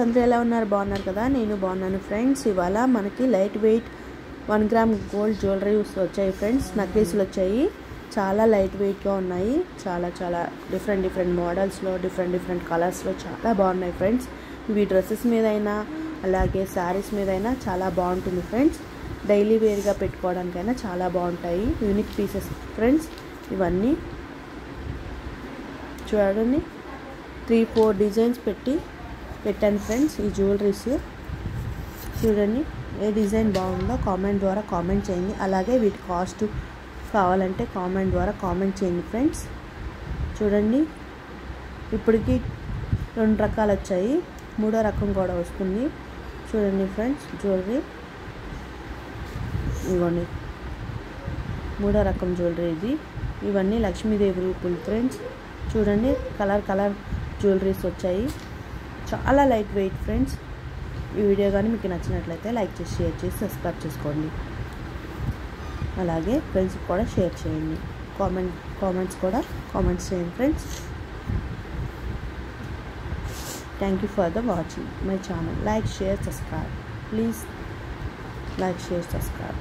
అందరూ ఎలా ఉన్నారు? బాగున్నారు కదా? నేను బాగున్నాను ఫ్రెండ్స్. ఇవాళ మనకి light weight 1 gram gold jewellery వచ్చాయి ఫ్రెండ్స్. నక్లీస్లు వచ్చాయి, చాలా లైట్ వెయిట్గా ఉన్నాయి. చాలా డిఫరెంట్ మోడల్స్లో డిఫరెంట్ కలర్స్లో చాలా బాగున్నాయి ఫ్రెండ్స్. ఇవి డ్రెస్సెస్ మీద అయినా అలాగే శారీస్ మీద అయినా చాలా బాగుంటుంది ఫ్రెండ్స్. డైలీ వేర్గా పెట్టుకోవడానికైనా చాలా బాగుంటాయి. Unique pieces friends. ఇవన్నీ చూడండి, 3-4 డిజైన్స్ పెట్టాను ఫ్రెండ్స్. ఈ జ్యువెలరీస్ చూడండి, ఏ డిజైన్ బాగుందో కామెంట్ ద్వారా కామెంట్ చేయండి. అలాగే వీటి కాస్ట్ కావాలంటే కామెంట్ ద్వారా కామెంట్ చేయండి ఫ్రెండ్స్. చూడండి, ఇప్పటికి 2 రకాలు వచ్చాయి, 3వ రకం కూడా వస్తుంది. చూడండి ఫ్రెండ్స్, జ్యువెలరీ ఇవ్వండి, 3వ రకం జ్యువెలరీ ఇది. ఇవన్నీ లక్ష్మీదేవి రూపులు ఫ్రెండ్స్. చూడండి, కలర్ జ్యువెలరీస్ వచ్చాయి, చాలా లైట్ వెయిట్ ఫ్రెండ్స్. ఈ వీడియో కానీ మీకు నచ్చినట్లయితే లైక్ చేసి, షేర్ చేసి, సబ్స్క్రైబ్ చేసుకోండి. అలాగే ఫ్రెండ్స్కి కూడా షేర్ చేయండి. కామెంట్స్ కూడా కామెంట్స్ చేయండి friends. Thank you for the watching my channel. Like, share, subscribe. Please like, share, subscribe.